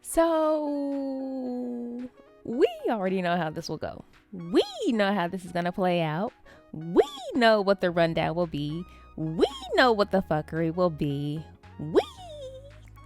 So, we already know how this will go. We know how this is going to play out. We know what the rundown will be. We know what the fuckery will be. We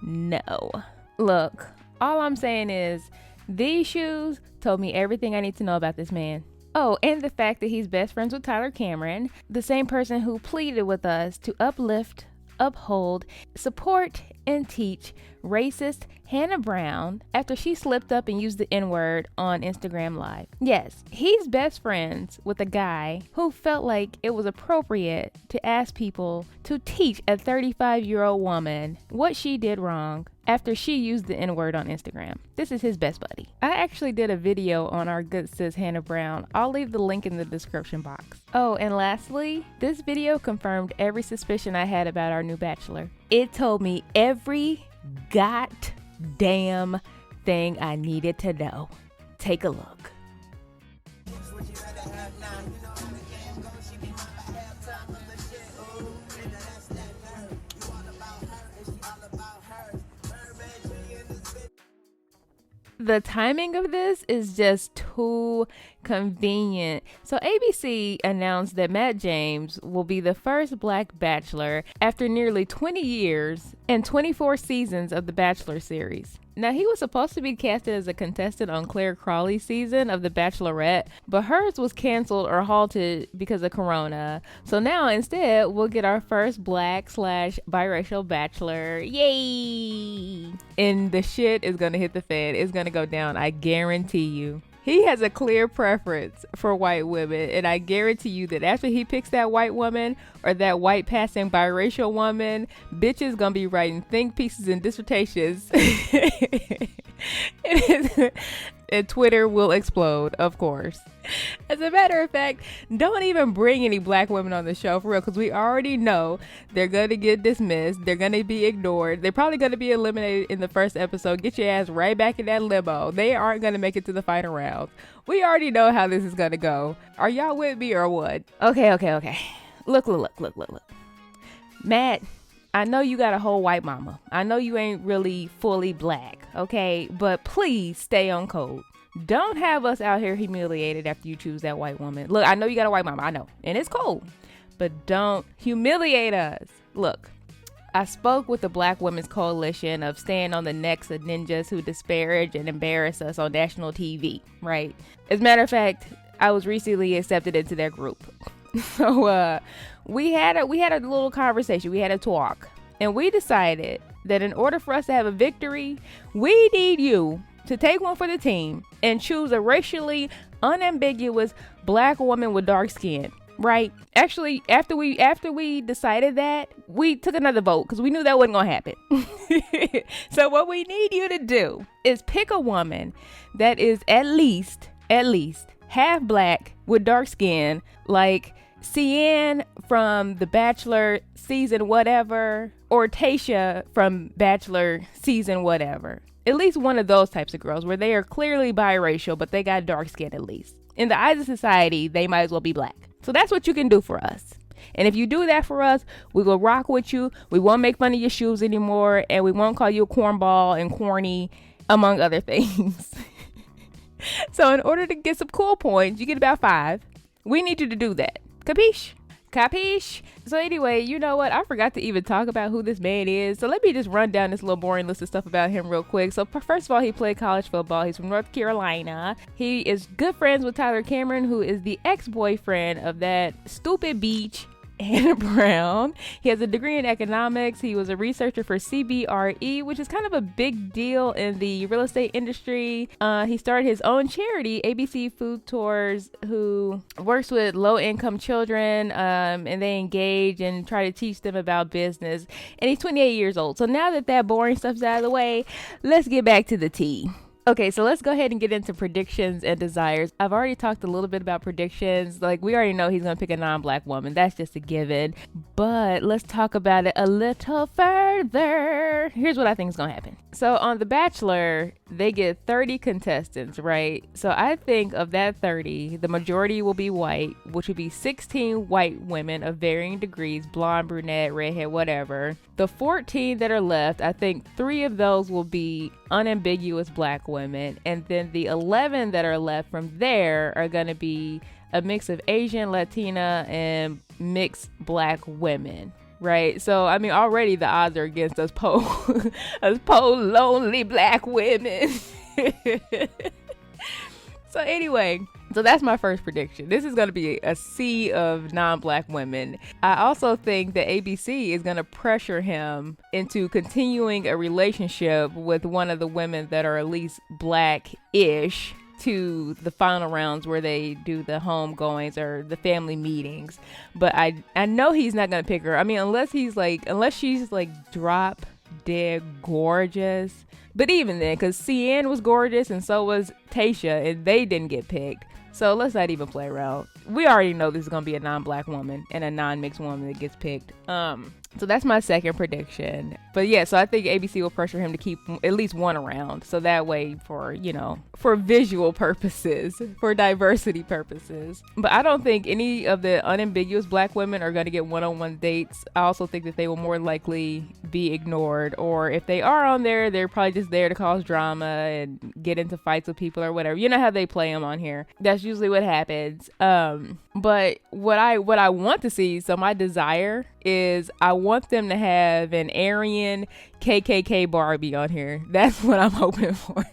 know. Look, all I'm saying is these shoes told me everything I need to know about this man. Oh, and the fact that he's best friends with Tyler Cameron, the same person who pleaded with us to uplift, uphold, support, and teach racist Hannah Brown after she slipped up and used the N-word on Instagram Live. Yes, he's best friends with a guy who felt like it was appropriate to ask people to teach a 35-year-old woman what she did wrong after she used the N-word on Instagram. This is his best buddy. I actually did a video on our good sis Hannah Brown. I'll leave the link in the description box. Oh, and lastly, this video confirmed every suspicion I had about our new bachelor. It told me every goddamn thing I needed to know. Take a look. The timing of this is just too convenient. So ABC announced that Matt James will be the first black bachelor after nearly 20 years and 24 seasons of the Bachelor series. Now, he was supposed to be casted as a contestant on Claire Crawley's season of The Bachelorette, but hers was canceled or halted because of Corona. So now, instead, we'll get our first black/biracial bachelor. Yay! And the shit is gonna hit the fan. It's gonna go down, I guarantee you. He has a clear preference for white women, and I guarantee you that after he picks that white woman or that white passing biracial woman, bitches gonna be writing think pieces and dissertations. And Twitter will explode, of course. As a matter of fact, don't even bring any black women on the show for real, because we already know they're going to get dismissed. They're going to be ignored. They're probably going to be eliminated in the first episode. Get your ass right back in that limo. They aren't going to make it to the final round. We already know how this is going to go. Are y'all with me or what? Okay. Look. Matt, I know you got a whole white mama. I know you ain't really fully black, okay? But please stay on code. Don't have us out here humiliated after you choose that white woman. Look, I know you got a white mama, I know, and it's cool, but don't humiliate us. Look, I spoke with the Black Women's Coalition of staying on the necks of ninjas who disparage and embarrass us on national TV, right? As a matter of fact, I was recently accepted into their group. So we had a little conversation. We had a talk, and we decided that in order for us to have a victory, we need you to take one for the team and choose a racially unambiguous black woman with dark skin, right? Actually, after we decided that, we took another vote because we knew that wasn't gonna happen. So what we need you to do is pick a woman that is at least half black with dark skin, like Cian from The Bachelor season whatever, or Tayshia from Bachelor season whatever. At least one of those types of girls where they are clearly biracial, but they got dark skin at least. In the eyes of society, they might as well be black. So that's what you can do for us. And if you do that for us, we will rock with you. We won't make fun of your shoes anymore, and we won't call you a cornball and corny, among other things. So in order to get some cool points, you get about 5. We need you to do that. Capiche? So anyway, you know what? I forgot to even talk about who this man is. So let me just run down this little boring list of stuff about him real quick. So first of all, he played college football. He's from North Carolina. He is good friends with Tyler Cameron, who is the ex-boyfriend of that stupid beach, Hannah Brown. He has a degree in economics. He was a researcher for CBRE, which is kind of a big deal in the real estate industry. He started his own charity, ABC Food Tours, who works with low-income children, and they engage and try to teach them about business. And he's 28 years old. So now that boring stuff's out of the way, let's get back to the tea. Okay, so let's go ahead and get into predictions and desires. I've already talked a little bit about predictions. Like, we already know he's going to pick a non-black woman. That's just a given. But let's talk about it a little further. Here's what I think is going to happen. So on The Bachelor, they get 30 contestants, right? So I think of that 30, the majority will be white, which would be 16 white women of varying degrees, blonde, brunette, redhead, whatever. The 14 that are left, I think 3 of those will be unambiguous black women. And then the 11 that are left from there are going to be a mix of Asian, Latina, and mixed black women. Right, so I mean, already the odds are against us us lonely black women. So anyway, so that's my first prediction. This is going to be a sea of non-black women. I also think that ABC is going to pressure him into continuing a relationship with one of the women that are at least black-ish to the final rounds where they do the home goings or the family meetings. But I know he's not gonna pick her. I mean, unless she's like drop dead gorgeous. But even then, because Cian was gorgeous and so was Tayshia, and they didn't get picked. So let's not even play around. We already know this is gonna be a non-black woman and a non-mixed woman that gets picked. So that's my second prediction. But yeah, so I think ABC will pressure him to keep at least one around. So that way for visual purposes, for diversity purposes. But I don't think any of the unambiguous black women are going to get one-on-one dates. I also think that they will more likely be ignored. Or if they are on there, they're probably just there to cause drama and get into fights with people or whatever. You know how they play them on here. That's usually what happens. But what I want to see, so my desire is I want them to have an Aryan KKK Barbie on here. That's what I'm hoping for.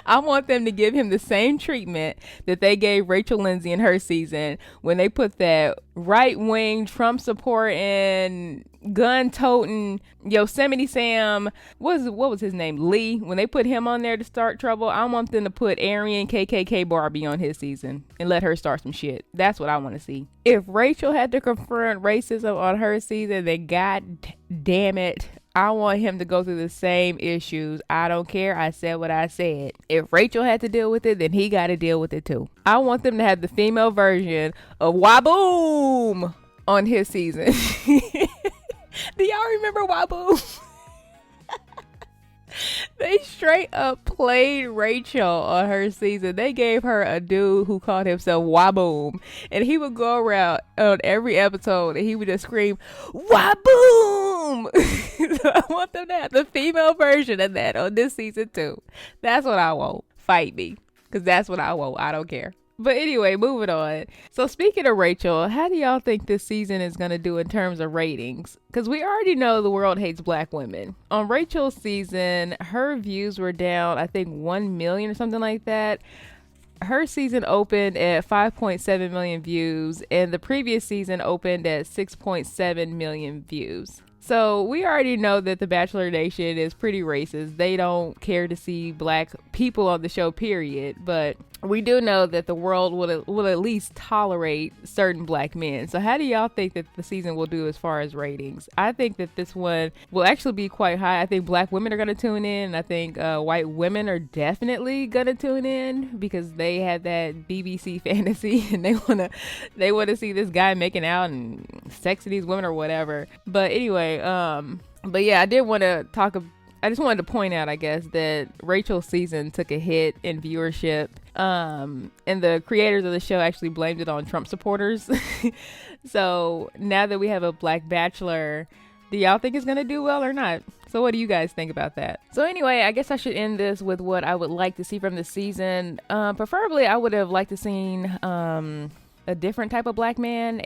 I want them to give him the same treatment that they gave Rachel Lindsay in her season when they put that right-wing Trump supporting gun-toting Yosemite Sam, what was his name, Lee, when they put him on there to start trouble. I want them to put Aryan KKK Barbie on his season and let her start some shit. That's what I want to see. If Rachel had to confront racism on her season, then god damn it, I want him to go through the same issues. I don't care. I said what I said. If Rachel had to deal with it, then he got to deal with it too. I want them to have the female version of Waboom on his season. Do y'all remember Waboom? They straight up played Rachel on her season. They gave her a dude who called himself Waboom, and he would go around on every episode and he would just scream Waboom. So I want them to have the female version of that on this season too. That's what I want. Fight me, because that's what I want. I don't care. But anyway, moving on. So speaking of Rachel, how do y'all think this season is going to do in terms of ratings? Because we already know the world hates black women. On Rachel's season, her views were down, I think 1 million or something like that. Her season opened at 5.7 million views, and the previous season opened at 6.7 million views. So we already know that the Bachelor Nation is pretty racist. They don't care to see black people on the show, period. But we do know that the world will at least tolerate certain black men. So how do y'all think that the season will do as far as ratings? I think that this one will actually be quite high. I think black women are going to tune in. I think white women are definitely going to tune in because they had that BBC fantasy and they want to see this guy making out and sexing these women or whatever. But anyway, but yeah, I just wanted to point out, I guess, that Rachel's season took a hit in viewership. And the creators of the show actually blamed it on Trump supporters. So now that we have a black bachelor, do y'all think it's going to do well or not? So what do you guys think about that? So anyway, I guess I should end this with what I would like to see from the season. Preferably, I would have liked to seen a different type of black man,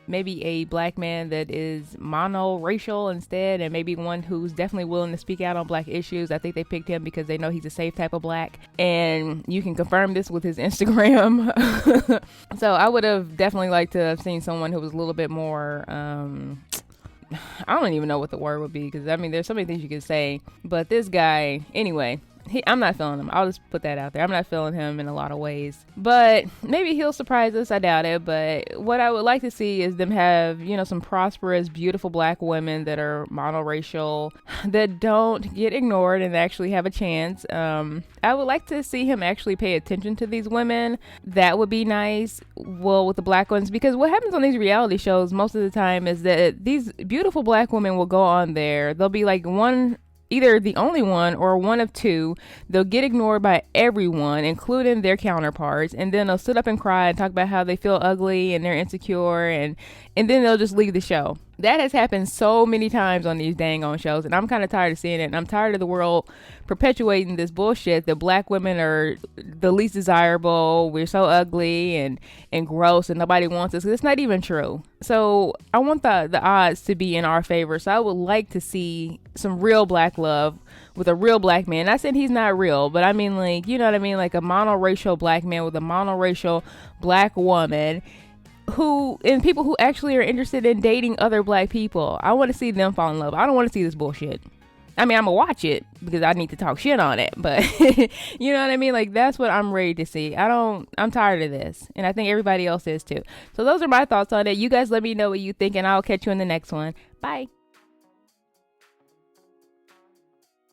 maybe a black man that is monoracial instead, and maybe one who's definitely willing to speak out on black issues. I think they picked him because they know he's a safe type of black, and you can confirm this with his Instagram. So I would have definitely liked to have seen someone who was a little bit more I don't even know what the word would be, because I mean there's so many things you could say, but this guy, anyway, I'm not feeling him. I'll just put that out there. I'm not feeling him in a lot of ways, but maybe he'll surprise us. I doubt it. But what I would like to see is them have, some prosperous, beautiful black women that are monoracial, that don't get ignored and actually have a chance. I would like to see him actually pay attention to these women. That would be nice. Well, with the black ones, because what happens on these reality shows most of the time is that these beautiful black women will go on there. They'll be like one either the only one or one of two. They'll get ignored by everyone, including their counterparts, and then they'll sit up and cry and talk about how they feel ugly and they're insecure, and then they'll just leave the show. That has happened so many times on these dang on shows, and I'm kind of tired of seeing it. And I'm tired of the world perpetuating this bullshit that black women are the least desirable, we're so ugly and gross, and nobody wants us. It's not even true. So I want the odds to be in our favor. So I would like to see some real black love with a real black man. Not saying he's not real, but I mean, like, you know what I mean? Like a monoracial black man with a monoracial black woman, and people who actually are interested in dating other black people. I want to see them fall in love. I don't want to see this bullshit. I mean, I'm gonna watch it because I need to talk shit on it, but you know what I mean? Like, that's what I'm ready to see. I'm tired of this, and I think everybody else is too. So those are my thoughts on it. You guys let me know what you think, and I'll catch you in the next one. Bye.